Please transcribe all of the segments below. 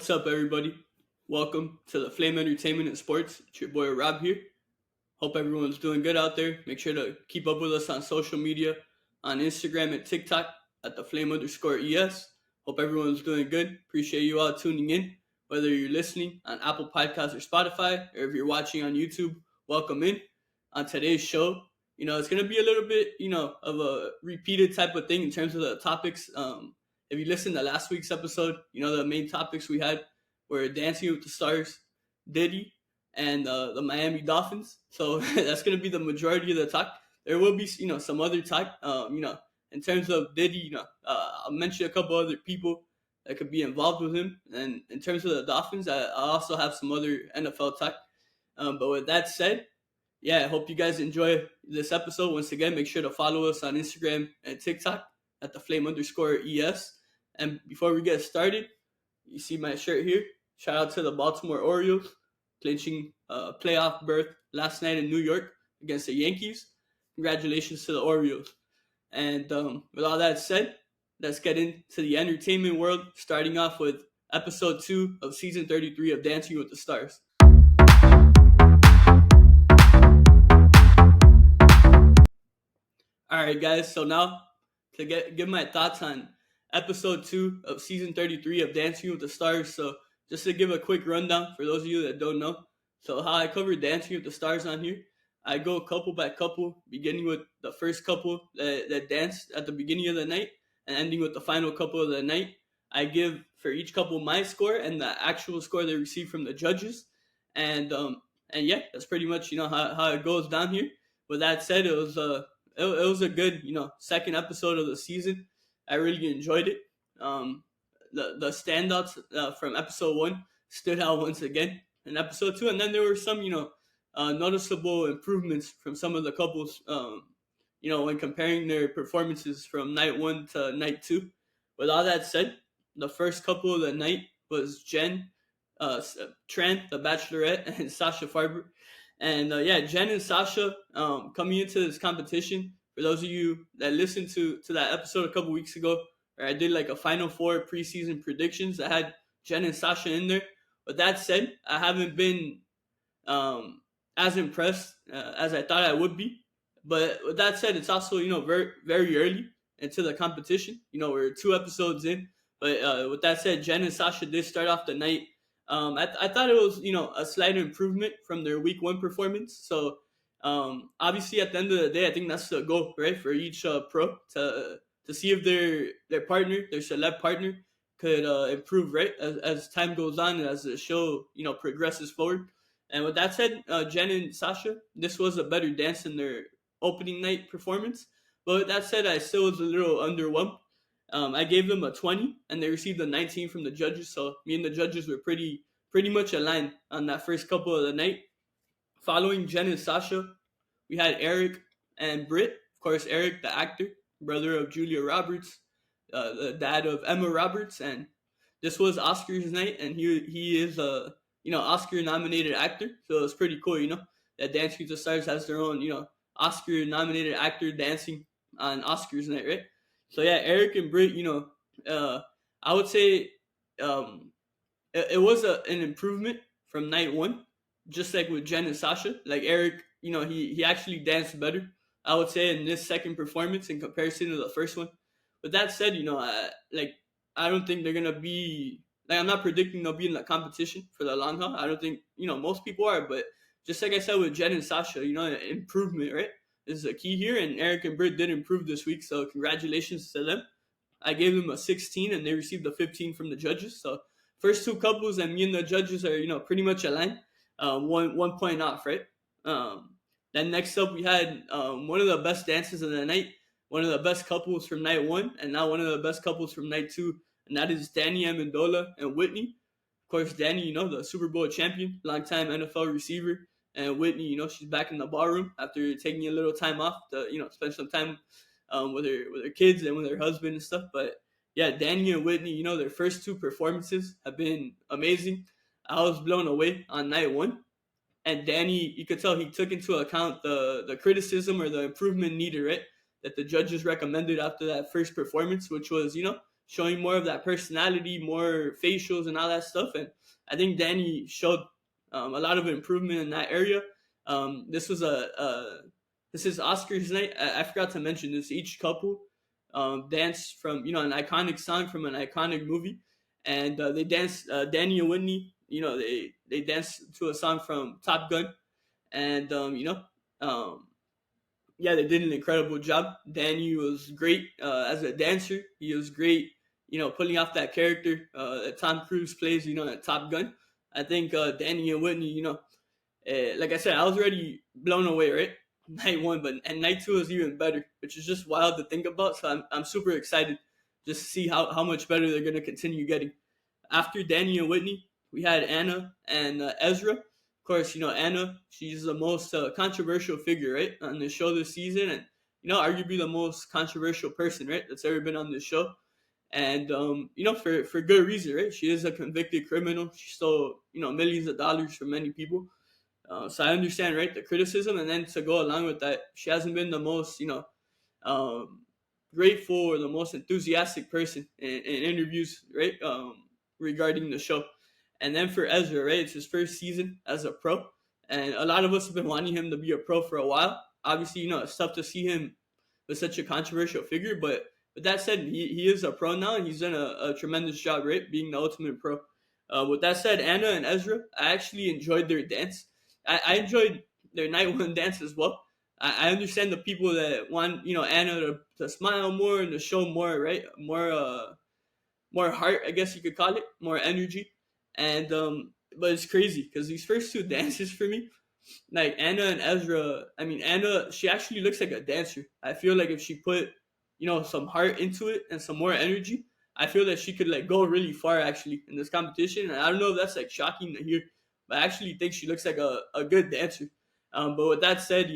What's up, everybody? Welcome to the Flame Entertainment and Sports. It's your boy Rob here. Hope everyone's doing good out there. Make sure to keep up with us on social media, on Instagram and TikTok at the Flame_ES. Hope everyone's doing good. Appreciate you all tuning in. Whether you're listening on Apple Podcasts or Spotify, or if you're watching on YouTube, welcome in. On today's show, it's gonna be a little bit, of a repeated type of thing in terms of the topics. If you listened to last week's episode, the main topics we had were Dancing with the Stars, Diddy, and the Miami Dolphins. So that's going to be the majority of the talk. There will be, some other talk, in terms of Diddy, I'll mention a couple other people that could be involved with him. And in terms of the Dolphins, I also have some other NFL talk. But with that said, I hope you guys enjoy this episode. Once again, make sure to follow us on Instagram and TikTok at the Flame_ES. And before we get started, you see my shirt here. Shout out to the Baltimore Orioles, clinching a playoff berth last night in New York against the Yankees. Congratulations to the Orioles. And with all that said, let's get into the entertainment world, starting off with episode 2 of season 33 of Dancing with the Stars. All right, guys, so now to give my thoughts on episode 2 of season 33 of Dancing with the Stars. So just to give a quick rundown for those of you that don't know. So how I cover Dancing with the Stars on here, I go couple by couple, beginning with the first couple that danced at the beginning of the night and ending with the final couple of the night. I give for each couple my score and the actual score they received from the judges. And that's pretty much, how it goes down here. With that said, it was a good, second episode of the season. I really enjoyed it. The standouts from episode 1 stood out once again in episode 2, and then there were some, noticeable improvements from some of the couples, when comparing their performances from night 1 to night 2. With all that said, the first couple of the night was Jen, Tran, the Bachelorette, and Sasha Farber. And Jen and Sasha coming into this competition. For those of you that listened to that episode a couple weeks ago, where I did like a Final Four preseason predictions that had Jen and Sasha in there. With that said, I haven't been as impressed as I thought I would be. But with that said, it's also, very, very early into the competition. We're 2 episodes in. But with that said, Jen and Sasha did start off the night. I thought it was, a slight improvement from their week 1 performance. So, obviously, at the end of the day, I think that's the goal, right, for each pro to see if their partner, their celeb partner, could improve, right, as time goes on and as the show, progresses forward. And with that said, Jen and Sasha, this was a better dance than their opening night performance. But with that said, I still was a little underwhelmed. I gave them a 20, and they received a 19 from the judges. So me and the judges were pretty much aligned on that first couple of the night. Following Jen and Sasha, we had Eric and Britt. Of course, Eric, the actor, brother of Julia Roberts, the dad of Emma Roberts, and this was Oscars night, and he is a Oscar-nominated actor, so it's pretty cool, that Dancing with the Stars has their own, Oscar-nominated actor dancing on Oscars night, right? So Eric and Britt, I would say it was an improvement from night 1, just like with Jen and Sasha. Like Eric, he actually danced better, I would say, in this second performance in comparison to the first one. But that said, I don't think they're gonna be I'm not predicting they'll be in the competition for the long haul. I don't think most people are, but just like I said with Jen and Sasha, improvement, right? This is a key here, and Eric and Britt did improve this week, so congratulations to them. I gave them a 16, and they received a 15 from the judges. So first 2 couples, and me and the judges are pretty much aligned, 1 point off, right? Then next up we had one of the best dances of the night, one of the best couples from night 1, and now one of the best couples from night 2, and that is Danny Amendola and Whitney. Of course, Danny, the Super Bowl champion, longtime NFL receiver, and Whitney, she's back in the ballroom after taking a little time off to, spend some time with her kids and with her husband and stuff. But Danny and Whitney, their first 2 performances have been amazing. I was blown away on night 1. And Danny, you could tell he took into account the criticism or the improvement needed, right, that the judges recommended after that first performance, which was, showing more of that personality, more facials and all that stuff. And I think Danny showed a lot of improvement in that area. This was this is Oscars night. I forgot to mention this. Each couple danced from an iconic song from an iconic movie, and they danced. Danny and Whitney, they danced to a song from Top Gun, and yeah, they did an incredible job. Danny was great as a dancer. He was great, pulling off that character that Tom Cruise plays, at Top Gun. I think Danny and Whitney, like I said, I was already blown away, right? Night one, but and night two was even better, which is just wild to think about. So I'm super excited just to see how much better they're gonna continue getting. After Danny and Whitney, we had Anna and Ezra. Of course, Anna. She's the most controversial figure, right, on the show this season, and arguably the most controversial person, right, that's ever been on this show. And for good reason, right? She is a convicted criminal. She stole millions of dollars from many people. So I understand, right, the criticism, and then to go along with that, she hasn't been the most um, grateful or the most enthusiastic person in interviews, right, regarding the show. And then for Ezra, right, it's his first season as a pro, and a lot of us have been wanting him to be a pro for a while. Obviously, it's tough to see him with such a controversial figure, but with that said, he is a pro now, and he's done a tremendous job, right, being the ultimate pro. With that said, Anna and Ezra, I actually enjoyed their dance. I enjoyed their night one dance as well. I understand the people that want Anna to smile more and to show more, right, more heart, I guess you could call it, more energy. And but it's crazy because these first two dances for me, like Anna and Ezra. I mean, Anna, she actually looks like a dancer. I feel like if she put some heart into it and some more energy, I feel that she could like go really far actually in this competition. And I don't know if that's like shocking to hear, but I actually think she looks like a good dancer. But with that said,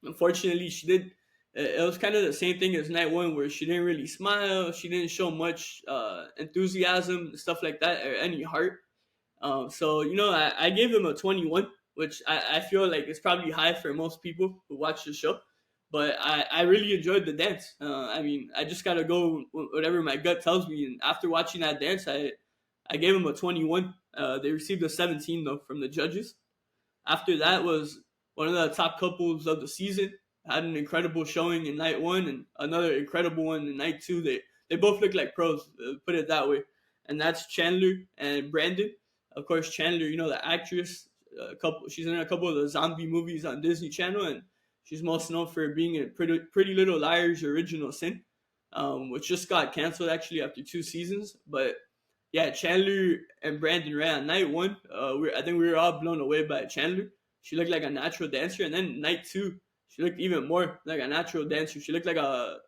unfortunately, she did. It was kind of the same thing as night one, where she didn't really smile. She didn't show much enthusiasm, stuff like that, or any heart. So I gave him a 21, which I feel like is probably high for most people who watch the show. But I really enjoyed the dance. I mean, I just gotta go whatever my gut tells me. And after watching that dance, I gave him a 21. They received a 17 though from the judges. After that was one of the top couples of the season. Had an incredible showing in night one and another incredible one in night two. They both look like pros, put it that way. And that's Chandler and Brandon. Of course, Chandler, the actress, she's in a couple of the zombie movies on Disney Channel, and she's most known for being in Pretty Little Liars Original Sin, which just got canceled actually after 2 seasons. But yeah, Chandler and Brandon ran on night one. I think we were all blown away by Chandler. She looked like a natural dancer, and then night two, she looked even more like a natural dancer. She looked like a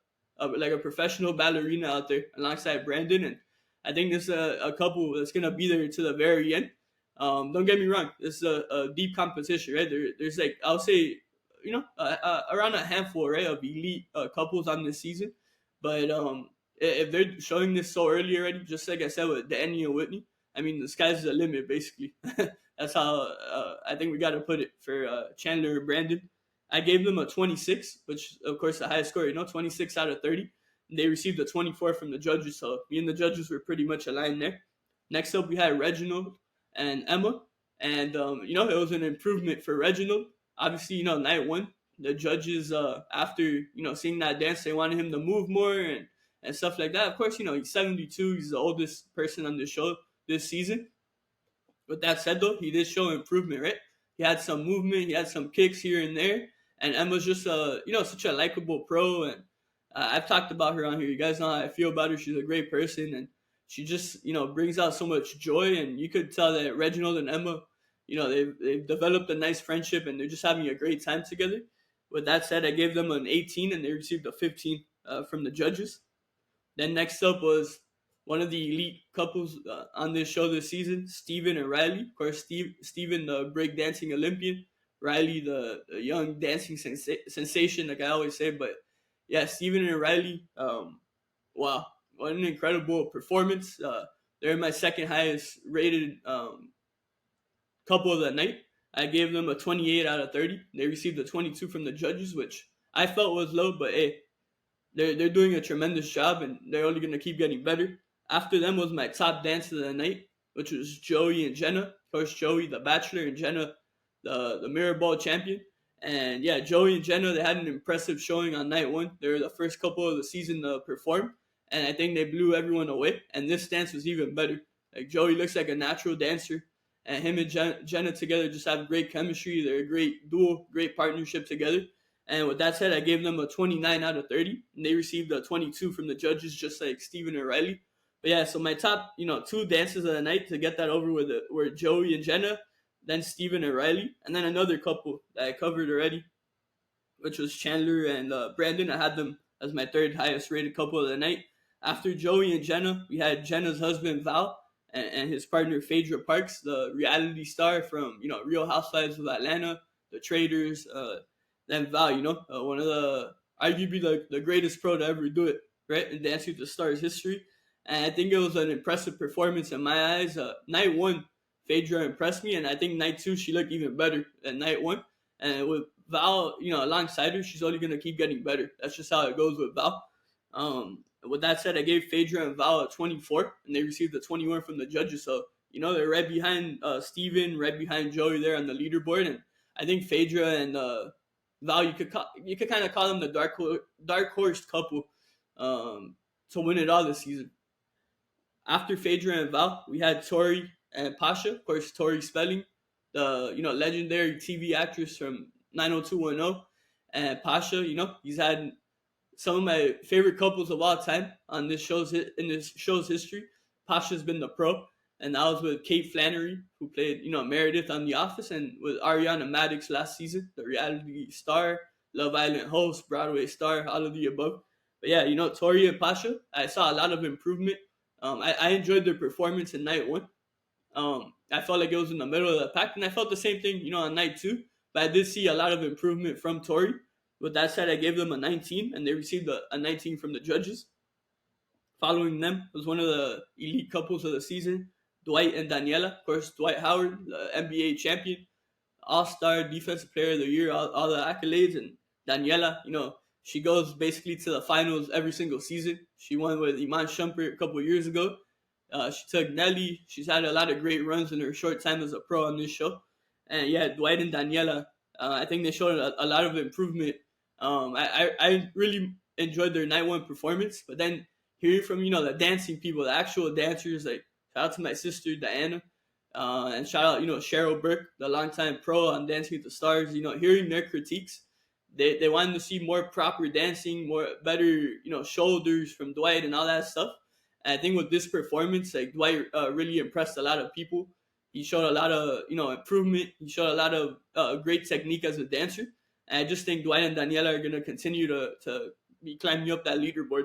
professional ballerina out there alongside Brandon, and I think this is a couple that's gonna be there to the very end. Don't get me wrong, this is a deep competition, right? There's like I'll say, around a handful, right, of elite couples on this season, but if they're showing this so early already, just like I said with Danny and Whitney, I mean the sky's the limit basically. That's how I think we got to put it for Chandler and Brandon. I gave them a 26, which of course the highest score, 26 out of 30. They received a 24 from the judges, so me and the judges were pretty much aligned there. Next up, we had Reginald and Emma, and it was an improvement for Reginald. Obviously, night one, the judges after seeing that dance, they wanted him to move more and stuff like that. Of course, he's 72, he's the oldest person on the show this season. With that said, though, he did show improvement, right? He had some movement, he had some kicks here and there, and Emma's just such a likable pro, and I've talked about her on here. You guys know how I feel about her. She's a great person, and she just brings out so much joy, and you could tell that Reginald and Emma, they've developed a nice friendship, and they're just having a great time together. With that said, I gave them an 18, and they received a 15 from the judges. Then next up was one of the elite couples on this show this season, Steven and Riley. Of course, Steven, the breakdancing Olympian, Riley, the young dancing sensation, like I always say. But yeah, Steven and Riley, wow, what an incredible performance. They're my second highest rated couple of the night. I gave them a 28 out of 30. They received a 22 from the judges, which I felt was low, but hey, they're doing a tremendous job, and they're only gonna keep getting better. After them was my top dance of the night, which was Joey and Jenna. Of course, Joey, the Bachelor, and Jenna, the mirror ball champion. And yeah, Joey and Jenna, they had an impressive showing on night one. They were the first couple of the season to perform, and I think they blew everyone away. And this dance was even better. Like Joey looks like a natural dancer, and him and Jenna together just have great chemistry. They're a great duo, great partnership together. And with that said, I gave them a 29 out of 30, and they received a 22 from the judges, just like Steven and Riley. But yeah, so my top, two dances of the night to get that over with were Joey and Jenna, then Steven and Riley, and then another couple that I covered already, which was Chandler and Brandon. I had them as my third highest rated couple of the night. After Joey and Jenna, we had Jenna's husband Val and his partner Phaedra Parks, the reality star from Real Housewives of Atlanta, The Traders. Then Val, one of the arguably the greatest pro to ever do it, right, in Dancing with the Stars history. And I think it was an impressive performance in my eyes. Night one, Phaedra impressed me, and I think night two she looked even better than night one. And with Val, alongside her, she's only gonna keep getting better. That's just how it goes with Val. With that said, I gave Phaedra and Val a 24, and they received a 21 from the judges. So they're right behind Steven, right behind Joey there on the leaderboard, and I think Phaedra and Val, you could kind of call them the dark horse couple to win it all this season. After Phaedra and Val, we had Tori and Pasha. Of course, Tori Spelling, the legendary TV actress from 90210, and Pasha. He's had some of my favorite couples of all time on this show's history. Pasha's been the pro, and that was with Kate Flannery, who played Meredith on The Office, and with Ariana Madix last season, the reality star, Love Island host, Broadway star, all of the above. But yeah, Tori and Pasha, I saw a lot of improvement. I enjoyed their performance in night one. I felt like it was in the middle of the pack, and I felt the same thing, on night two. But I did see a lot of improvement from Tori. With that said, I gave them a 19, and they received a 19 from the judges. Following them was one of the elite couples of the season, Dwight and Daniela. Of course, Dwight Howard, the NBA champion, all-star defensive player of the year, all the accolades. And Daniela, she goes basically to the finals every single season. She won with Iman Shumpert a couple of years ago. She took Nelly. She's had a lot of great runs in her short time as a pro on this show. And yeah, Dwight and Daniela, I think they showed a lot of improvement. I really enjoyed their night one performance. But then hearing from, the dancing people, the actual dancers, like shout out to my sister, Diana. And shout out, Cheryl Burke, the longtime pro on Dancing with the Stars. Hearing their critiques, they wanted to see more proper dancing, more better, shoulders from Dwight and all that stuff. And I think with this performance, like Dwight really impressed a lot of people. He showed a lot of, improvement. He showed a lot of great technique as a dancer. And I just think Dwight and Daniela are going to continue to be climbing up that leaderboard.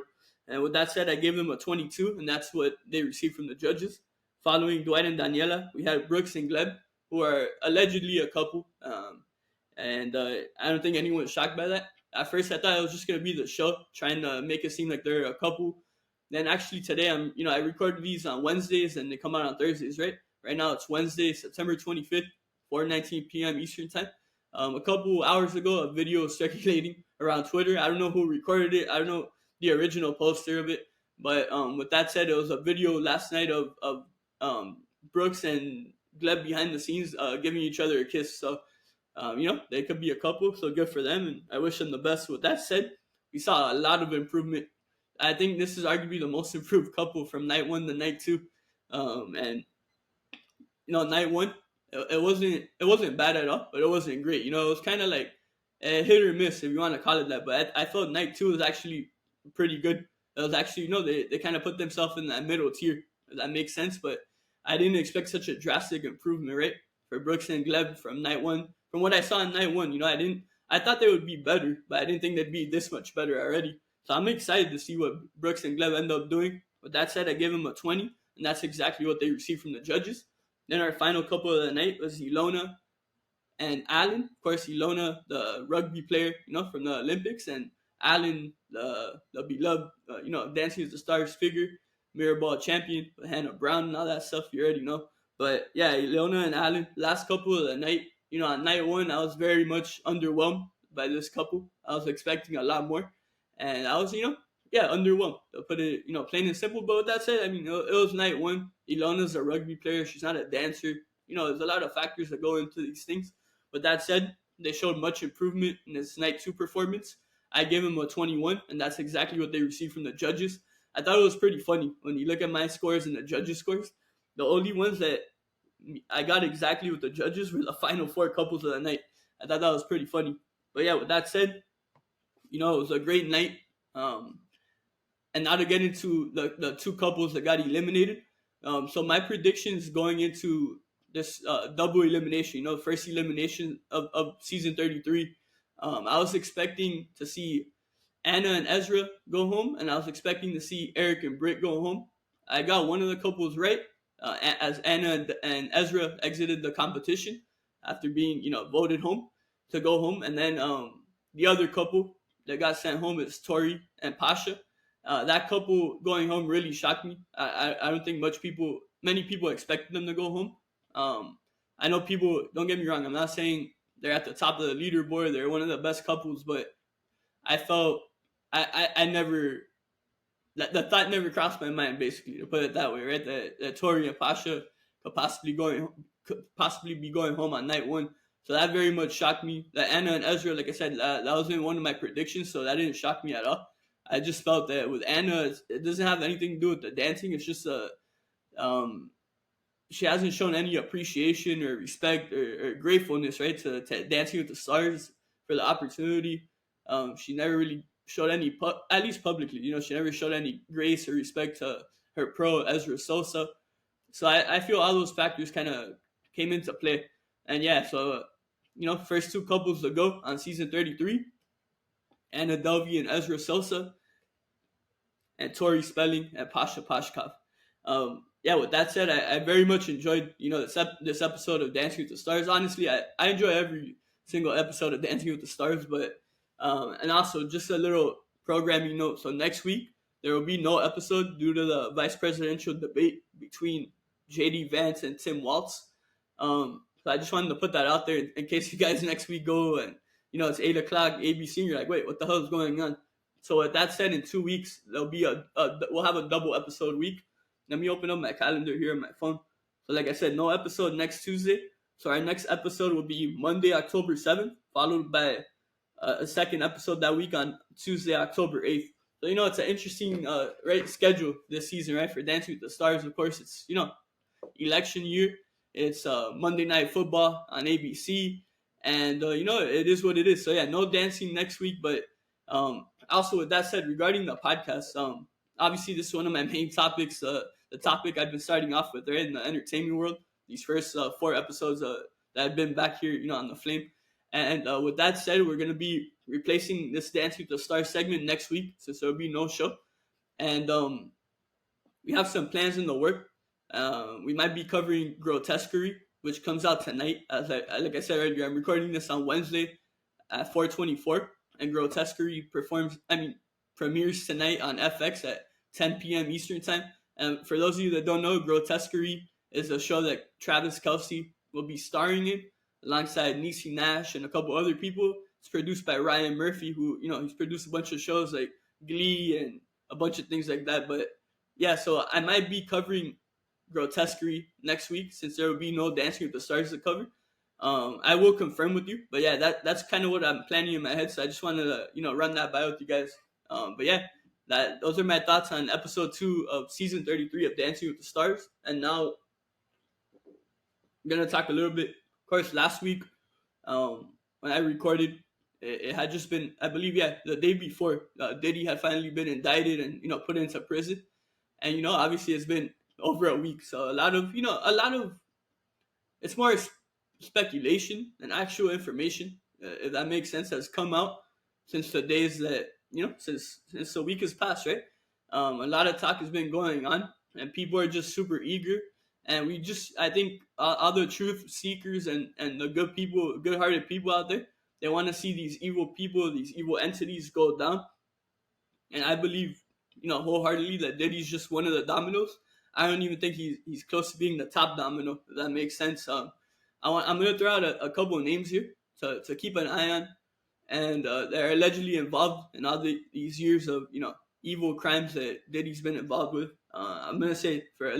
And with that said, I gave them a 22, and that's what they received from the judges. Following Dwight and Daniela, we had Brooks and Gleb, who are allegedly a couple. And I don't think anyone was shocked by that. At first, I thought it was just going to be the show, trying to make it seem like they're a couple. Then actually today, I record these on Wednesdays, and they come out on Thursdays, right? Right now, it's Wednesday, September 25th, 4:19 p.m. Eastern Time. A couple hours ago, a video was circulating around Twitter. I don't know who recorded it. I don't know the original poster of it. But with that said, it was a video last night of Brooks and Gleb behind the scenes giving each other a kiss. So, they could be a couple, so good for them, and I wish them the best. With that said, we saw a lot of improvement. I think this is arguably the most improved couple from night one to night two. And night one, it wasn't bad at all, but it wasn't great. It was kind of like a hit or miss, if you want to call it that. But I felt night two was actually pretty good. It was actually, they kind of put themselves in that middle tier. If that makes sense, but I didn't expect such a drastic improvement, right, for Brooks and Gleb from night one. From what I saw in night one, I thought they would be better, but I didn't think they'd be this much better already. So I'm excited to see what Brooks and Gleb end up doing. With that said, I gave them a 20, and that's exactly what they received from the judges. Then our final couple of the night was Ilona and Alan. Of course, Ilona, the rugby player, from the Olympics, and Alan, the beloved, Dancing with the Stars figure, mirror ball champion, Hannah Brown and all that stuff, you already know. But yeah, Ilona and Alan, last couple of the night, on night one, I was very much underwhelmed by this couple. I was expecting a lot more. and I was, underwhelmed. To put it, plain and simple. But with that said, I mean, it was night one. Ilona's a rugby player. She's not a dancer. There's a lot of factors that go into these things. But that said, they showed much improvement in this night two performance. I gave them a 21, and that's exactly what they received from the judges. I thought it was pretty funny when you look at my scores and the judges' scores. The only ones that I got exactly with the judges were the final four couples of the night. I thought that was pretty funny. But yeah, with that said, it was a great night. And now to get into the two couples that got eliminated. So my predictions going into this double elimination, first elimination of season 33, I was expecting to see Anna and Ezra go home, and I was expecting to see Eric and Britt go home. I got one of the couples right, as Anna and Ezra exited the competition after being, voted home to go home. And then the other couple that got sent home is Tori and Pasha. That couple going home really shocked me. I don't think many people expected them to go home. I know people, don't get me wrong, I'm not saying they're at the top of the leaderboard, they're one of the best couples, but I felt I never, the thought never crossed my mind, basically, to put it that way, right? That Tori and Pasha could possibly be going home on night one. So that very much shocked me. That Anna and Ezra, like I said, that was in one of my predictions, so that didn't shock me at all. I just felt that with Anna, it doesn't have anything to do with the dancing. It's just she hasn't shown any appreciation or respect or gratefulness, right, to Dancing with the Stars for the opportunity. She never really showed any, at least publicly, she never showed any grace or respect to her pro Ezra Sosa. So I feel all those factors kind of came into play. And yeah, so, first two couples to go on season 33, Anna Delvey and Ezra Sosa, and Tori Spelling and Pasha Pashkov. Yeah, with that said, I very much enjoyed, this episode of Dancing with the Stars. Honestly, I enjoy every single episode of Dancing with the Stars, but, and also just a little programming note. So next week, there will be no episode due to the vice presidential debate between JD Vance and Tim Walz. So I just wanted to put that out there in case you guys next week go and, it's 8 o'clock ABC and you're like, wait, what the hell is going on? So with that said, in 2 weeks, there'll be we'll have a double episode week. Let me open up my calendar here on my phone. So like I said, no episode next Tuesday. So our next episode will be Monday, October 7th, followed by a second episode that week on Tuesday, October 8th. So, it's an interesting schedule this season, right, for Dancing with the Stars. Of course, it's, election year. It's Monday Night Football on ABC. And, it is what it is. So, yeah, no dancing next week. But also, with that said, regarding the podcast, obviously, this is one of my main topics, the topic I've been starting off with, right, in the entertainment world. These first 4 episodes that I've been back here, on the Flame. And with that said, we're going to be replacing this Dancing with the Stars segment next week, since there will be no show. And we have some plans in the work. We might be covering Grotesquerie, which comes out tonight. Like I said earlier, I'm recording this on Wednesday at 4:24, and Grotesquerie premieres tonight on FX at 10 p.m. Eastern time. And for those of you that don't know, Grotesquerie is a show that Travis Kelce will be starring in, alongside Niecy Nash and a couple other people. It's produced by Ryan Murphy, who, he's produced a bunch of shows like Glee and a bunch of things like that. But yeah, so I might be covering Grotesquerie next week, since there will be no Dancing with the Stars to cover. I will confirm with you, but yeah, that's kind of what I'm planning in my head. So I just wanted to, run that by with you guys. But yeah, those are my thoughts on episode 2 of season 33 of Dancing with the Stars. And now I'm gonna talk a little bit. Of course, last week, when I recorded, it had just been, I believe, the day before, Diddy had finally been indicted and, put into prison. And, obviously it's been over a week. So a lot of, it's more speculation than actual information, if that makes sense, has come out since the days that, since the week has passed, right? A lot of talk has been going on, and people are just super eager. And I think all the truth seekers and the good people, good-hearted people out there, they want to see these evil people, these evil entities go down. And I believe, wholeheartedly that Diddy's just one of the dominoes. I don't even think he's close to being the top domino, if that makes sense. I'm going to throw out a couple of names here to keep an eye on. and they're allegedly involved in all these years of evil crimes that Diddy's been involved with. I'm gonna say for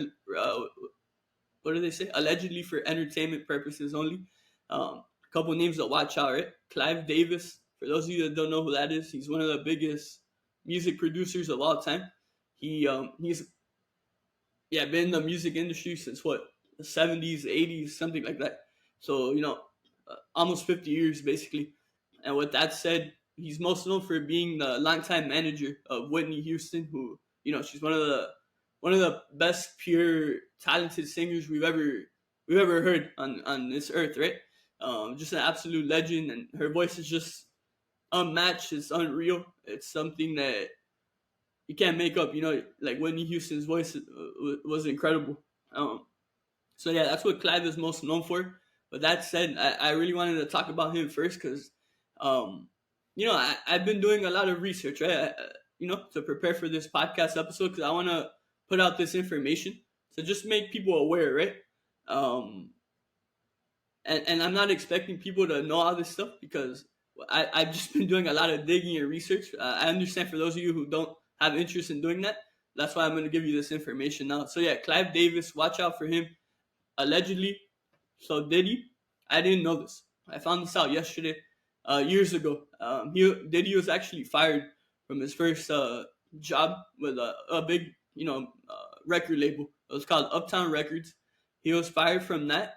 what do they say? Allegedly for entertainment purposes only. A couple names to watch out, right? Clive Davis. For those of you that don't know who that is, he's one of the biggest music producers of all time. He's been in the music industry since what, the 70s, 80s, something like that. So almost 50 years basically. And with that said, he's most known for being the longtime manager of Whitney Houston, who she's one of the best pure talented singers we've ever heard on this earth, right? Just an absolute legend, and her voice is just unmatched. It's unreal. It's something that you can't make up. Like Whitney Houston's voice was incredible. So yeah, that's what Clive is most known for. But that said, I really wanted to talk about him first because, I've been doing a lot of research, right? To prepare for this podcast episode because I want to put out this information to just make people aware, right? And I'm not expecting people to know all this stuff because I've just been doing a lot of digging and research. I understand for those of you who don't have interest in doing that, that's why I'm going to give you this information now. So yeah, Clive Davis, watch out for him. Allegedly, so Diddy, I didn't know this. I found this out yesterday, years ago. Diddy was actually fired from his first job with a big, record label. It was called Uptown Records. He was fired from that.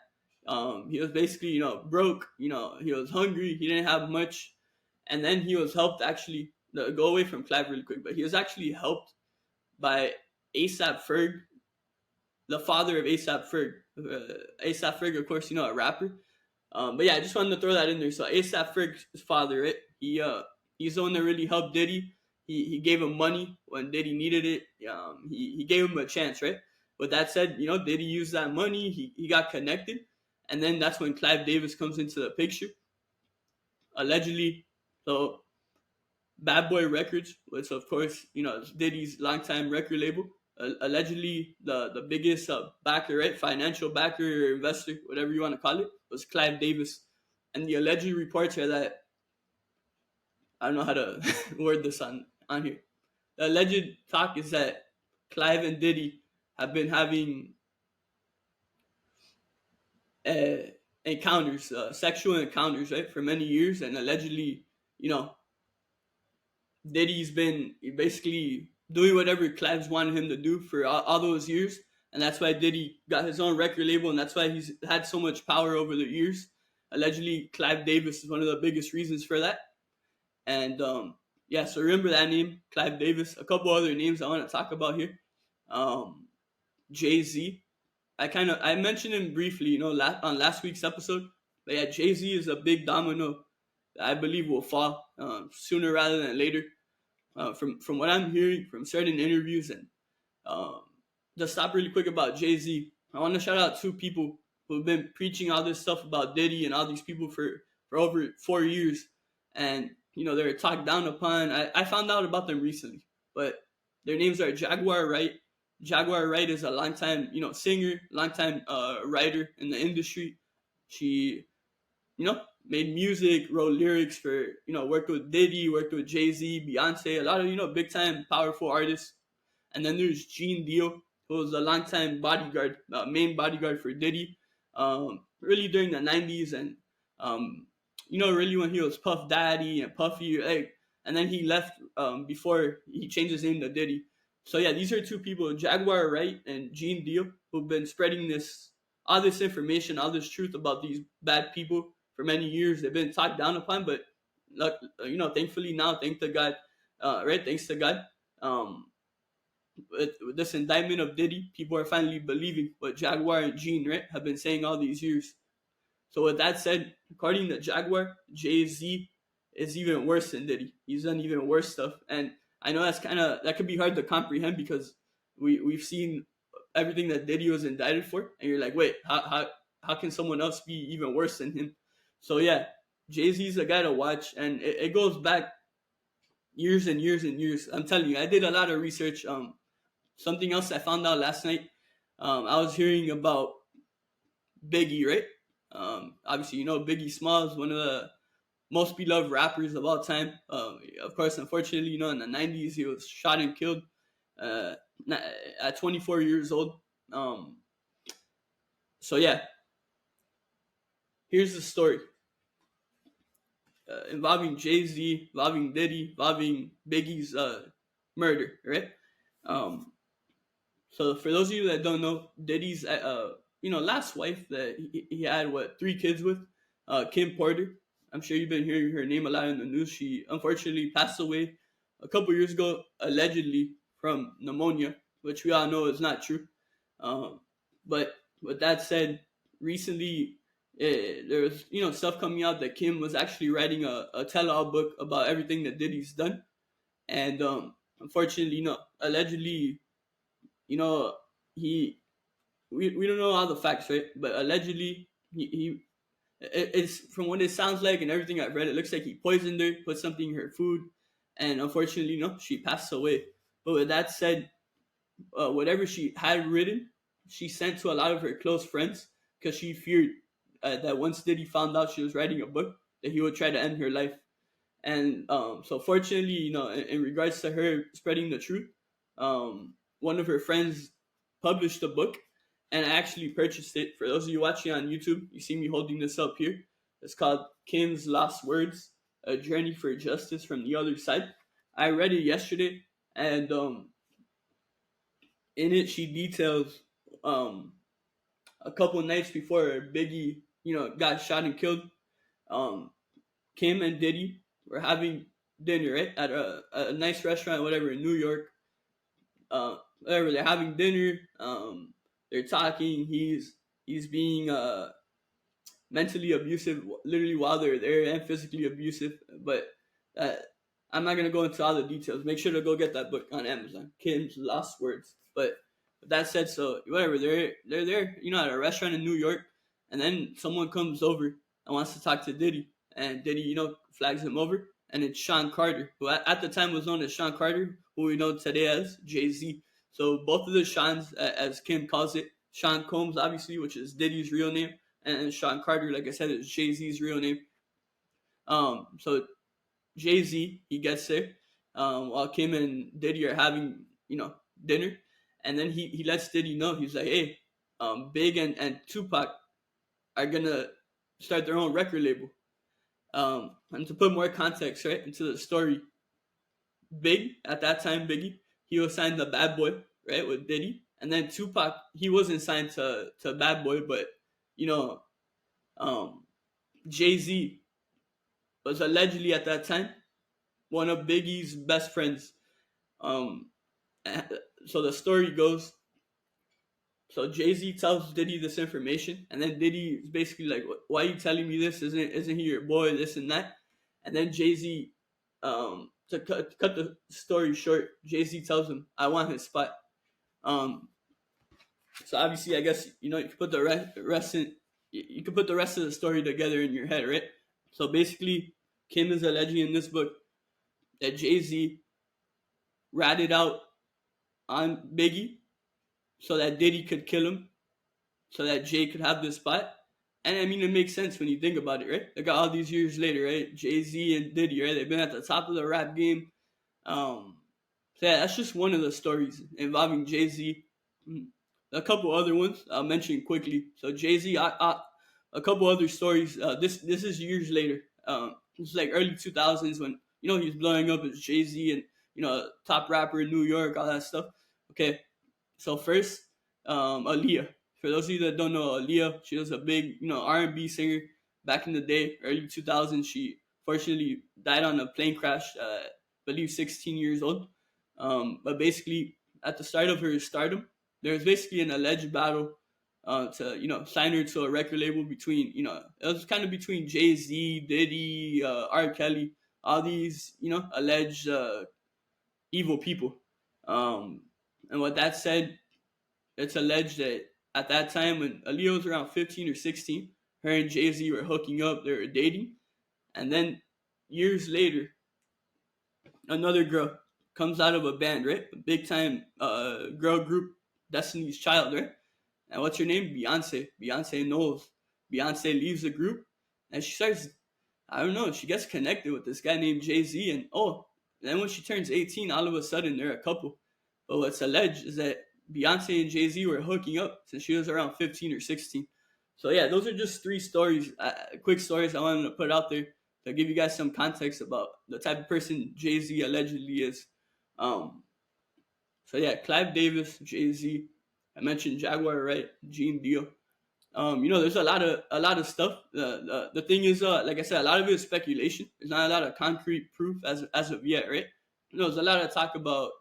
He was basically, broke. He was hungry. He didn't have much, and then he was helped actually. Go away from Clive really quick, but he was actually helped by ASAP Ferg, the father of ASAP Ferg. ASAP Ferg, of course, a rapper. But yeah, I just wanted to throw that in there. So ASAP Ferg's father, right? He's the one that really helped Diddy. He gave him money when Diddy needed it. He gave him a chance, right? But that said, Diddy used that money. He got connected, and then that's when Clive Davis comes into the picture. Allegedly, so Bad Boy Records, which of course is Diddy's longtime record label. Allegedly, the biggest backer, right, financial backer, investor, whatever you want to call it, was Clive Davis. And the alleged reports are that, I don't know how to word this on here. The alleged talk is that Clive and Diddy have been having encounters, sexual encounters, right, for many years, and allegedly, Diddy's been basically doing whatever Clive's wanted him to do for all those years, and that's why Diddy got his own record label, and that's why he's had so much power over the years. Allegedly, Clive Davis is one of the biggest reasons for that. And so remember that name, Clive Davis. A couple other names I want to talk about here. Jay-Z. I mentioned him briefly, on last week's episode. But yeah, Jay-Z is a big domino that I believe will fall sooner rather than later. From what I'm hearing from certain interviews, and just stop really quick about Jay-Z. I want to shout out two people who've been preaching all this stuff about Diddy and all these people for over 4 years, and they're talked down upon. I found out about them recently, but their names are Jaguar Wright. Jaguar Wright is a longtime singer, longtime writer in the industry. She made music, wrote lyrics for, worked with Diddy, worked with Jay-Z, Beyonce, a lot of, big time, powerful artists. And then there's Gene Deal, who was a longtime bodyguard, main bodyguard for Diddy, really during the 90s. And, really when he was Puff Daddy and Puffy, and then he left before he changed his name to Diddy. So yeah, these are two people, Jaguar Wright and Gene Deal, who've been spreading all this information, all this truth about these bad people for many years. They've been talked down upon, but thankfully now, thanks to God, Thanks to God, with this indictment of Diddy, people are finally believing what Jaguar and Gene, right, have been saying all these years. So with that said, according to Jaguar, Jay-Z is even worse than Diddy. He's done even worse stuff, and I know that could be hard to comprehend because we've seen everything that Diddy was indicted for, and you're like, wait, how can someone else be even worse than him? So yeah, Jay-Z's a guy to watch, and it goes back years and years and years. I'm telling you, I did a lot of research. Something else I found out last night, I was hearing about Biggie, right? Obviously, Biggie Smalls, one of most beloved rappers of all time. Of course, unfortunately, in the 90s, he was shot and killed uh, at 24 years old. Um, so, yeah, here's the story involving Jay-Z, involving Diddy, involving Biggie's murder, right? Um, so, for those of you that don't know, Diddy's last wife that he had, three kids with, Kim Porter. I'm sure you've been hearing her name a lot in the news. She unfortunately passed away a couple years ago, allegedly from pneumonia, which we all know is not true. Um, but with that said, recently there was stuff coming out that Kim was actually writing a tell-all book about everything that Diddy's done, and unfortunately, allegedly, you know, he we don't know all the facts, right? But allegedly, it's from what it sounds like and everything I've read, it looks like he poisoned her, put something in her food, and unfortunately, she passed away. But with that said, whatever she had written, she sent to a lot of her close friends because she feared that once Diddy found out she was writing a book, that he would try to end her life. And so, fortunately, in regards to her spreading the truth, one of her friends published a book, and I actually purchased it. For those of you watching on YouTube, you see me holding this up here. It's called Kim's Lost Words: A Journey for Justice from the Other Side. I read it yesterday, and in it she details um, a couple nights before Biggie, got shot and killed. Um, Kim and Diddy were having dinner, right, at a nice restaurant, whatever, in New York. Whatever, they're having dinner. They're talking. He's being mentally abusive, literally while they're there, and physically abusive. But uh, I'm not gonna go into all the details. Make sure to go get that book on Amazon, Kim's Lost Words. But with that said, so whatever, they're there, at a restaurant in New York, and then someone comes over and wants to talk to Diddy, and Diddy, flags him over, and it's Sean Carter, who at the time was known as Sean Carter, who we know today as Jay-Z. So both of the Seans, as Kim calls it, Sean Combs, obviously, which is Diddy's real name, and Sean Carter, like I said, is Jay-Z's real name. So Jay-Z, he gets there, while Kim and Diddy are having, dinner, and then he lets Diddy know, he's like, hey, Big and Tupac are gonna start their own record label. And to put more context, right, into the story, Big, at that time, Biggie, he was signed to Bad Boy, right, with Diddy, and then Tupac, he wasn't signed to Bad Boy, but you know, um, Jay-Z was allegedly at that time one of Biggie's best friends. Um, so the story goes. So Jay-Z tells Diddy this information, and then Diddy is basically like, "Why are you telling me this? Isn't he your boy? This and that." And then Jay-Z, to cut the story short, Jay-Z tells him, "I want his spot." Um, so obviously, I guess you can put the rest in. You can put the rest of the story together in your head, right? So basically, Kim is alleging in this book that Jay-Z ratted out on Biggie so that Diddy could kill him, so that Jay could have this spot. And I mean, it makes sense when you think about it, right? Like all these years later, right? Jay-Z and Diddy, right? They've been at the top of the rap game. So yeah, that's just one of the stories involving Jay-Z. A couple other ones I'll mention quickly. So Jay-Z, a couple other stories. This is years later. It's like early 2000s when he's blowing up as Jay-Z and top rapper in New York, all that stuff. Okay, so first, Aaliyah. For those of you that don't know Aaliyah, she was a big R&B singer back in the day, early 2000s. She fortunately died on a plane crash. I believe 16 years old. But basically, at the start of her stardom, there was basically an alleged battle to sign her to a record label between it was kind of between Jay-Z, Diddy, R. Kelly, all these alleged evil people. And with that said, it's alleged that at that time when Aaliyah was around 15 or 16, her and Jay-Z were hooking up, they were dating, and then years later, another girl comes out of a band, right? A big time girl group, Destiny's Child, right? And what's her name? Beyonce. Beyonce knows. Beyonce leaves the group and she starts I don't know, she gets connected with this guy named Jay-Z, and then when she turns 18, all of a sudden they're a couple. But what's alleged is that Beyonce and Jay-Z were hooking up since she was around 15 or 16. So yeah, those are just three stories, quick stories I wanted to put out there to give you guys some context about the type of person Jay-Z allegedly is. Um, so yeah, Clive Davis, Jay-Z. I mentioned Jaguar, right? Gene Deal. There's a lot of stuff. The thing is, like I said, a lot of it is speculation. There's not a lot of concrete proof as of yet, right? There's a lot of talk about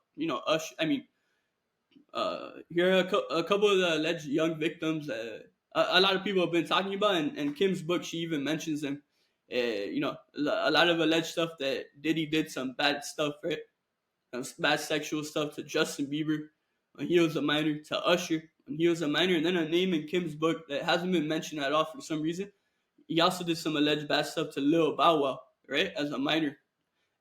Ush. I mean, here are a couple of the alleged young victims. A lot of people have been talking about, and Kim's book, she even mentions them. A lot of alleged stuff that Diddy did some bad stuff, right? Bad sexual stuff to Justin Bieber when he was a minor, to Usher when he was a minor, and then a name in Kim's book that hasn't been mentioned at all for some reason. He also did some alleged bad stuff to Lil Bow Wow, right, as a minor.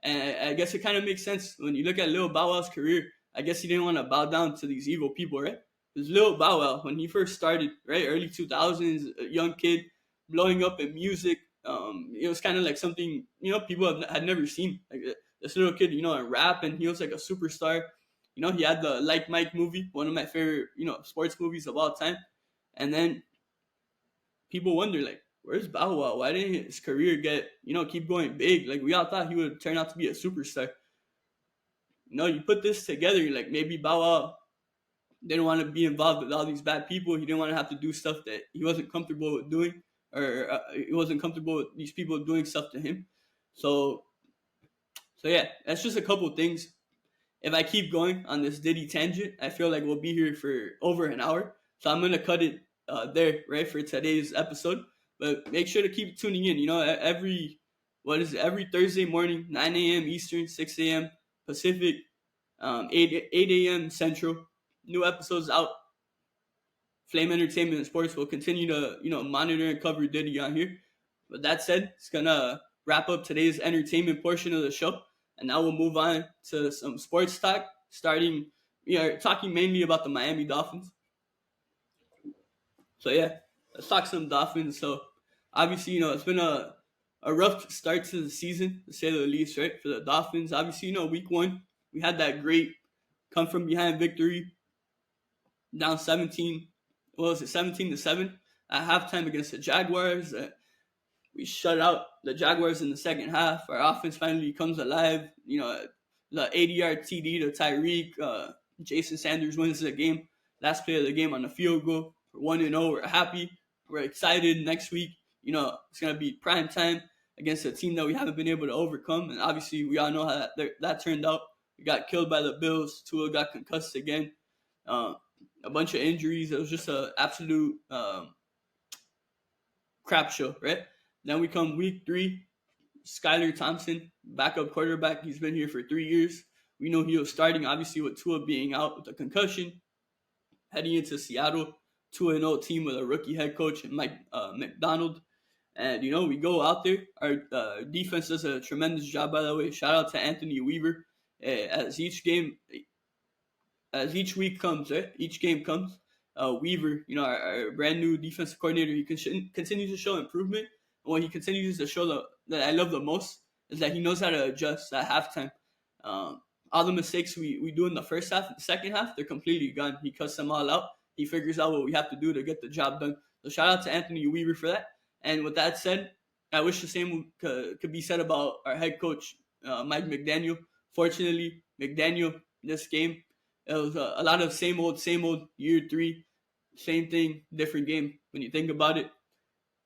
And I guess it kind of makes sense when you look at Lil Bow Wow's career. I guess he didn't want to bow down to these evil people, right? Because Lil Bow Wow, when he first started, right, early 2000s, a young kid blowing up in music, it was kind of like something, people had never seen. Like this little kid, in rap, and he was like a superstar. He had the Like Mike movie, one of my favorite, sports movies of all time. And then people wonder, like, where's Bow Wow? Why didn't his career get, keep going big? Like, we all thought he would turn out to be a superstar. You put this together, like, maybe Bow Wow didn't want to be involved with all these bad people. He didn't want to have to do stuff that he wasn't comfortable with doing, or he wasn't comfortable with these people doing stuff to him. So yeah, that's just a couple things. If I keep going on this Diddy tangent, I feel like we'll be here for over an hour. So I'm gonna cut it there, right, for today's episode. But make sure to keep tuning in. Every Thursday morning, 9 a.m. Eastern, 6 a.m. Pacific, 8 a.m. Central. New episodes out. Flame Entertainment and Sports will continue to monitor and cover Diddy on here. But that said, it's gonna wrap up today's entertainment portion of the show. And now we'll move on to some sports talk, starting, talking mainly about the Miami Dolphins. So yeah, let's talk some Dolphins. So obviously, it's been a rough start to the season, to say the least, right? For the Dolphins. Obviously, week one, we had that great come from behind victory, down 17, 17-7 at halftime against the Jaguars. We shut out the Jaguars in the second half. Our offense finally comes alive. The 80-yard TD to Tyreek. Jason Sanders wins the game. Last play of the game on the field goal. We're 1-0. We're happy. We're excited. Next week, it's going to be prime time against a team that we haven't been able to overcome. And obviously, we all know how that turned out. We got killed by the Bills. Tua got concussed again. A bunch of injuries. It was just an absolute crap show, right? Then we come week 3, Skylar Thompson, backup quarterback. He's been here for 3 years. We know he was starting, obviously, with Tua being out with a concussion. Heading into Seattle, 2-0 team with a rookie head coach, Mike McDaniel. And, we go out there. Our defense does a tremendous job, by the way. Shout out to Anthony Weaver. As each week comes, right? Each game comes. Weaver, our brand new defensive coordinator, he continues to show improvement. And what he continues to show that I love the most is that he knows how to adjust at halftime. All the mistakes we do in the first half and the second half, they're completely gone. He cuts them all out. He figures out what we have to do to get the job done. So shout out to Anthony Weaver for that. And with that said, I wish the same could be said about our head coach, Mike McDaniel. Fortunately, McDaniel, this game, it was a lot of same old year 3, same thing, different game when you think about it.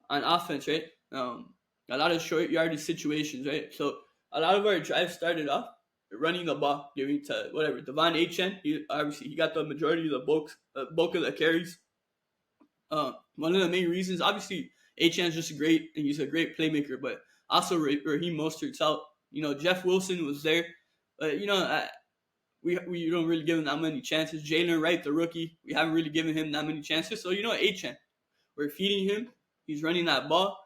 On offense, right? A lot of short yardage situations, right? So a lot of our drives started off running the ball, giving to Devon Achane. He got the majority of the bulk of the carries. One of the main reasons, obviously, Achane's just great, and he's a great playmaker, but also Raheem Mostert's out. Jeff Wilson was there, but we don't really give him that many chances. Jalen Wright, the rookie, we haven't really given him that many chances. So Achane, we're feeding him. He's running that ball,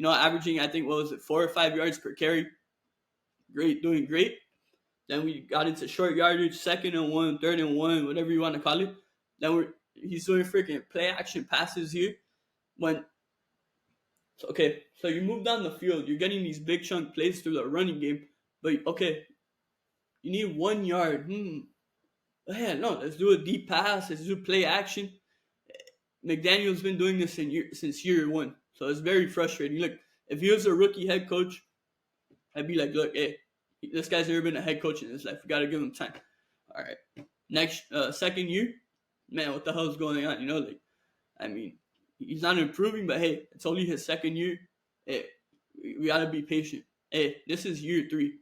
averaging, I think, 4 or 5 yards per carry. Great, doing great. Then we got into short yardage, 2nd and 1, 3rd and 1, whatever you want to call it. Then he's doing freaking play action passes here. When So, okay, so you move down the field, you're getting these big chunk plays through the running game, but okay, you need 1 yard. Yeah, no, let's do a deep pass, let's do play action. McDaniel's been doing this since year one, so it's very frustrating. Look, if he was a rookie head coach, I'd be like, look, hey, this guy's never been a head coach in his life. We got to give him time. All right, next second year, man, what the hell is going on? Like, I mean, he's not improving, but hey, it's only his second year. Hey, we got to be patient. Hey, this is year 3,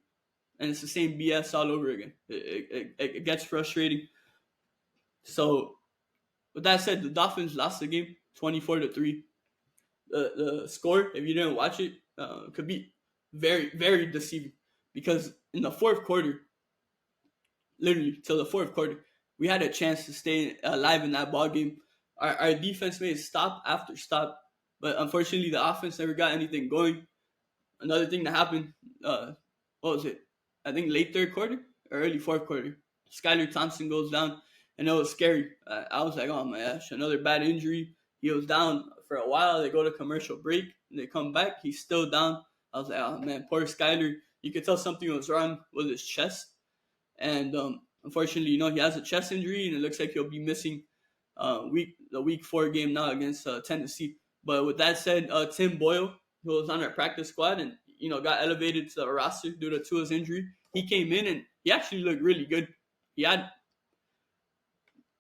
and it's the same BS all over again. It gets frustrating. So, with that said, the Dolphins lost the game 24-3. The score, if you didn't watch it, could be very, very deceiving, because in the fourth quarter, literally till the fourth quarter, we had a chance to stay alive in that ball game. Our defense made stop after stop, but unfortunately the offense never got anything going. Another thing that happened, what was it? I think late third quarter or early fourth quarter, Skylar Thompson goes down, and it was scary. I was like, oh my gosh, another bad injury. He was down for a while. They go to commercial break, and they come back. He's still down. I was like, oh man, poor Skylar. You could tell something was wrong with his chest, and unfortunately, he has a chest injury, and it looks like he'll be missing the week 4 game now against Tennessee. But with that said, Tim Boyle, who was on our practice squad and got elevated to the roster due to Tua's injury, he came in and he actually looked really good. He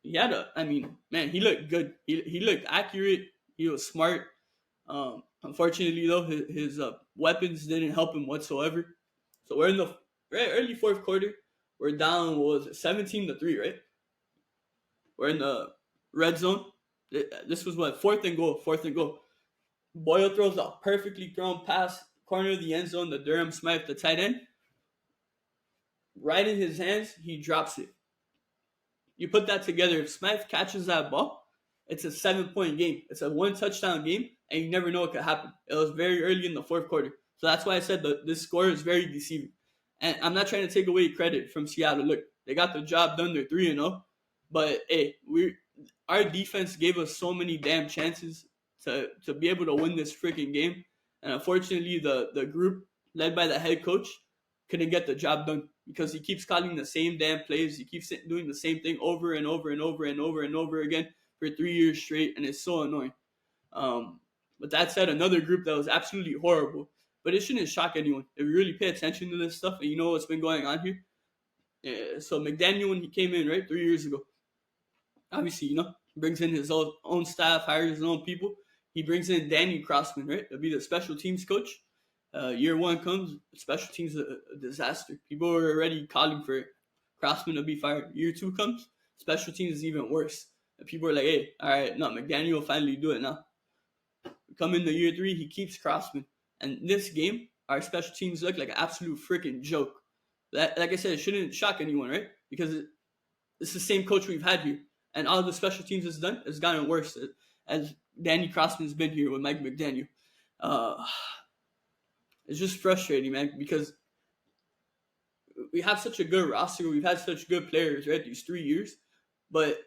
he looked good. He looked accurate. He was smart. Unfortunately, though, his weapons didn't help him whatsoever. So we're in the early fourth quarter. We're down, what was it, 17-3, right? We're in the red zone. This was what, fourth and goal. Boyle throws a perfectly thrown pass, corner of the end zone, to Durham Smythe, the tight end. Right in his hands, he drops it. You put that together, if Smythe catches that ball, it's a 7-point game. It's a 1-touchdown game, and you never know what could happen. It was very early in the fourth quarter. So that's why I said this score is very deceiving. And I'm not trying to take away credit from Seattle. Look, they got the job done. They're 3-0. But, hey, our defense gave us so many damn chances to be able to win this freaking game. And unfortunately, the group led by the head coach couldn't get the job done, because he keeps calling the same damn plays. He keeps doing the same thing over and over and over and over and over again for 3 years straight, and it's so annoying. But that said, another group that was absolutely horrible. But it shouldn't shock anyone if you really pay attention to this stuff and you know what's been going on here. Yeah, so McDaniel, when he came in, right, 3 years ago, obviously, brings in his own staff, hires his own people. He brings in Danny Crossman, right, to be the special teams coach. Year 1 comes, special teams a disaster. People were already calling for Crossman to be fired. Year 2 comes, special teams is even worse. And people are like, hey, all right, no, McDaniel will finally do it now. Come into year 3, he keeps Crossman. And this game, our special teams look like an absolute freaking joke. Like I said, it shouldn't shock anyone, right? Because it's the same coach we've had here. And all the special teams has done has gotten worse as Danny Crossman's been here with Mike McDaniel. It's just frustrating, man, because we have such a good roster. We've had such good players, right, these 3 years. But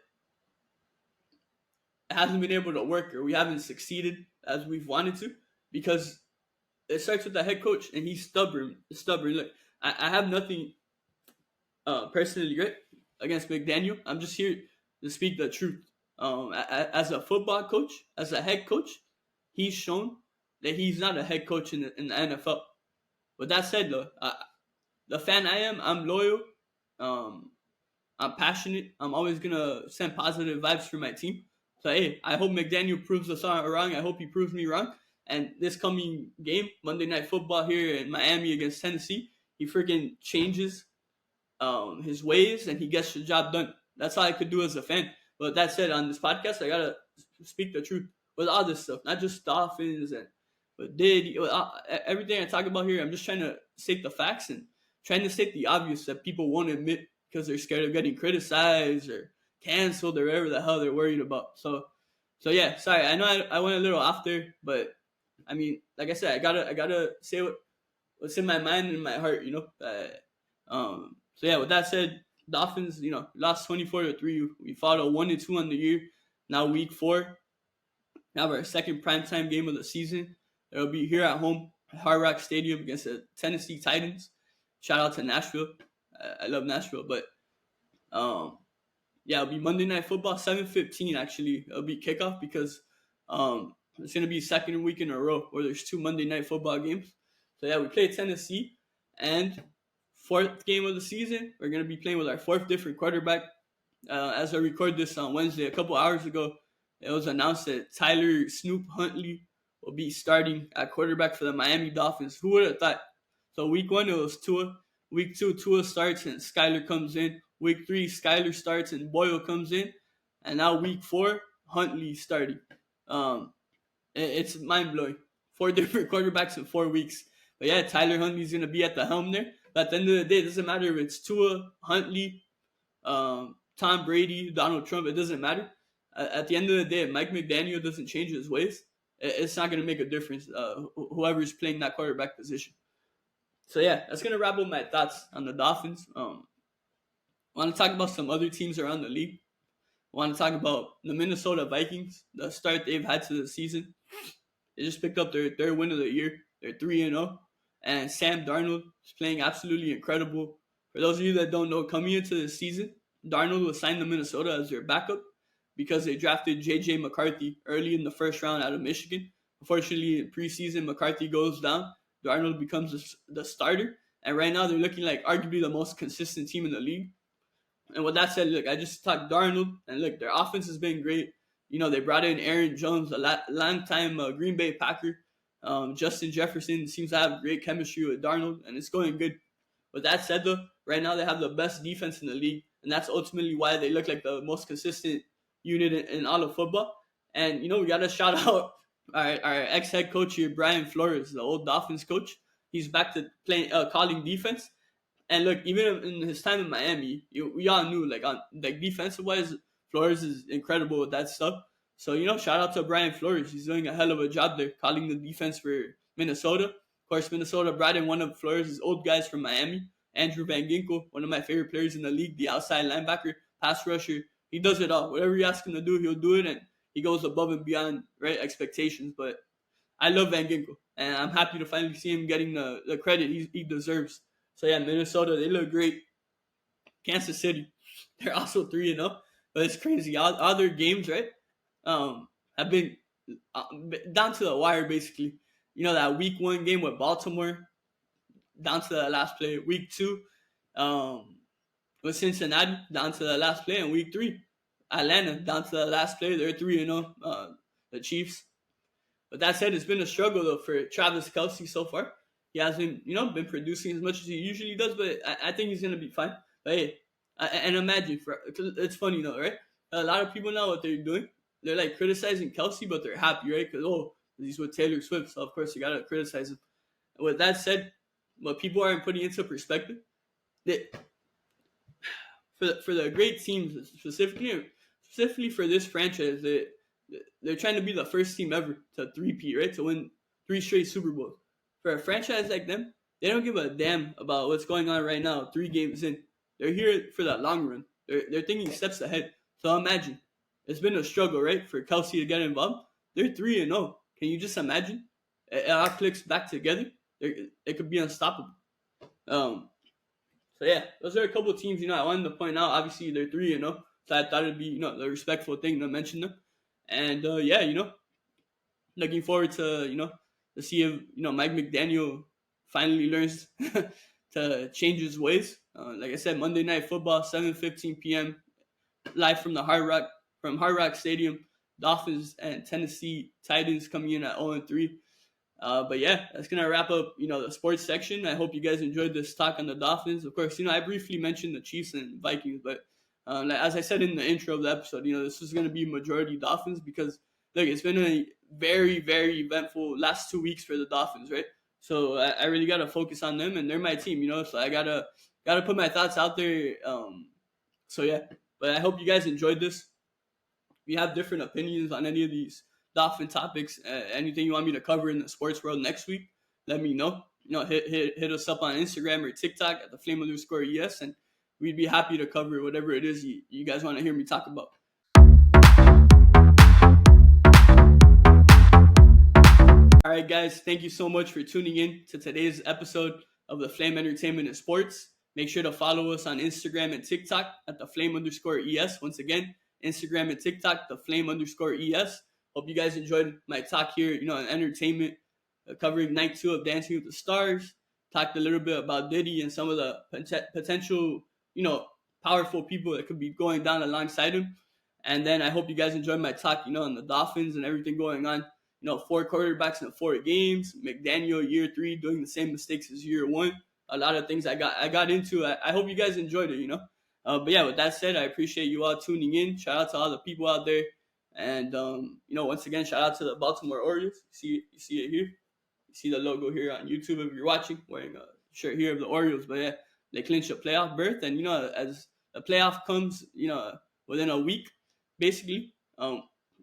it hasn't been able to work, or we haven't succeeded as we've wanted to, because it starts with the head coach, and he's stubborn. Look, I have nothing personally, right, against McDaniel. I'm just here to speak the truth. As a football coach, as a head coach, he's shown that he's not a head coach in the NFL. But that said, though, the fan I am, I'm loyal. I'm passionate. I'm always gonna send positive vibes for my team. So hey, I hope McDaniel proves us wrong. I hope he proves me wrong. And this coming game, Monday Night Football here in Miami against Tennessee, he freaking changes his ways and he gets the job done. That's all I could do as a fan. But that said, on this podcast, I gotta speak the truth with all this stuff, not just Dolphins and but Diddy. Everything I talk about here, I'm just trying to state the facts and trying to state the obvious that people won't admit because they're scared of getting criticized or canceled or whatever the hell they're worried about. So yeah, sorry. I know I went a little off there, but I mean, like I said, I gotta say what's in my mind and my heart, So yeah, with that said, Dolphins, lost 24-3. We fought a 1-2 on the year. Now week 4. Now our second primetime game of the season. It'll be here at home at Hard Rock Stadium against the Tennessee Titans. Shout out to Nashville. I love Nashville, but yeah, it'll be Monday Night Football, 7:15 actually. It'll be kickoff because it's gonna be second week in a row where there's 2 Monday Night Football games. So yeah, we play Tennessee, and 4th game of the season, we're gonna be playing with our 4th different quarterback. As I record this on Wednesday, a couple hours ago, it was announced that Tyler Snoop Huntley will be starting at quarterback for the Miami Dolphins. Who would have thought? So week 1, it was Tua. Week 2, Tua starts and Skyler comes in. Week 3, Skyler starts and Boyle comes in. And now week 4, Huntley starting. It's mind-blowing. 4 different quarterbacks in 4 weeks. But yeah, Tyler Huntley's going to be at the helm there. But at the end of the day, it doesn't matter if it's Tua, Huntley, Tom Brady, Donald Trump. It doesn't matter. At the end of the day, if Mike McDaniel doesn't change his ways, it's not going to make a difference, whoever's playing that quarterback position. So yeah, that's going to wrap up my thoughts on the Dolphins. I want to talk about some other teams around the league. I want to talk about the Minnesota Vikings, the start they've had to the season. They just picked up their 3rd win of the year. They're 3-0. And Sam Darnold is playing absolutely incredible. For those of you that don't know, coming into the season, Darnold was signed to Minnesota as their backup because they drafted J.J. McCarthy early in the 1st round out of Michigan. Unfortunately, in preseason, McCarthy goes down. Darnold becomes the starter. And right now, they're looking like arguably the most consistent team in the league. And with that said, look, I just talked Darnold. And look, their offense has been great. You know, they brought in Aaron Jones, a long-time Green Bay Packer. Justin Jefferson seems to have great chemistry with Darnold, and it's going good. With that said, though, right now they have the best defense in the league, and that's ultimately why they look like the most consistent unit in all of football. And, you know, we got to shout out our ex-head coach here, Brian Flores, the old Dolphins coach. He's back to playing calling defense. And look, even in his time in Miami, we all knew, like defensive-wise, Flores is incredible with that stuff. So, you know, shout out to Brian Flores. He's doing a hell of a job there, calling the defense for Minnesota. Of course, Minnesota brought in one of Flores' old guys from Miami, Andrew Van Ginkel, one of my favorite players in the league, the outside linebacker, pass rusher. He does it all. Whatever you ask him to do, he'll do it, and he goes above and beyond, right, expectations. But I love Van Ginkel, and I'm happy to finally see him getting the credit he deserves. So, yeah, Minnesota, they look great. Kansas City, they're also 3-0, but it's crazy. All their games, right, have been down to the wire, basically. You know, that week 1 game with Baltimore, down to the last play. Week 2, with Cincinnati, down to the last play. And week 3, Atlanta, down to the last play. They're 3-0, the Chiefs. But that said, it's been a struggle, though, for Travis Kelce so far. He hasn't, you know, been producing as much as he usually does, but I think he's going to be fine. But hey, and imagine, it's funny, though, right? A lot of people know what they're doing. They're like criticizing Kelce, but they're happy, right? Because, he's with Taylor Swift, so of course you got to criticize him. And with that said, what people aren't putting into perspective, that for the great teams, specifically for this franchise, they're trying to be the first team ever to three-peat, right? To win 3 straight Super Bowls. For a franchise like them, they don't give a damn about what's going on right now 3 games in. They're here for that long run. They're thinking steps ahead. So imagine. It's been a struggle, right, for Kelce to get involved. They're 3-0. Can you just imagine? It all clicks back together. It could be unstoppable. So yeah, those are a couple of teams, you know, I wanted to point out. Obviously, they're 3-0. So I thought it'd be, you know, the respectful thing to mention them. And yeah, you know, looking forward to, you know, to see if, you know, Mike McDaniel finally learns to change his ways. Like I said, Monday Night Football, 7:15 p.m. live from the Hard Rock Stadium. Dolphins and Tennessee Titans coming in at 0-3. But yeah, that's gonna wrap up, you know, the sports section. I hope you guys enjoyed this talk on the Dolphins. Of course, you know, I briefly mentioned the Chiefs and Vikings, but as I said in the intro of the episode, you know, this is gonna be majority Dolphins because look, it's been a very, very eventful last 2 weeks for the Dolphins, right? So I really gotta focus on them, and they're my team, you know. So I gotta put my thoughts out there. So yeah, but I hope you guys enjoyed this. If you have different opinions on any of these Dolphin topics, anything you want me to cover in the sports world next week, let me know. You know, hit us up on Instagram or TikTok at @theflame_ES, and we'd be happy to cover whatever it is you guys want to hear me talk about. All right, guys, thank you so much for tuning in to today's episode of the Flame Entertainment and Sports. Make sure to follow us on Instagram and TikTok at the Flame_ES. Once again, Instagram and TikTok, the Flame_ES. Hope you guys enjoyed my talk here, on entertainment, covering night 2 of Dancing with the Stars. Talked a little bit about Diddy and some of the potential, powerful people that could be going down alongside him. And then I hope you guys enjoyed my talk, on the Dolphins and everything going on. 4 quarterbacks in 4 games. McDaniel year 3 doing the same mistakes as year 1. A lot of things I got into. I hope you guys enjoyed it. But yeah, with that said, I appreciate you all tuning in. Shout out to all the people out there, and once again, shout out to the Baltimore Orioles. You see it here. You see the logo here on YouTube if you're watching. Wearing a shirt here of the Orioles. But yeah, they clinched a playoff berth, and as the playoff comes, within a week, basically.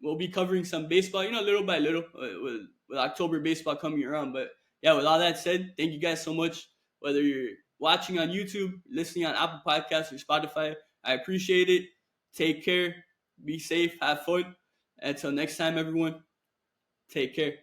We'll be covering some baseball, little by little, with October baseball coming around. But yeah, with all that said, thank you guys so much. Whether you're watching on YouTube, listening on Apple Podcasts or Spotify, I appreciate it. Take care, be safe, have fun. Until next time, everyone, take care.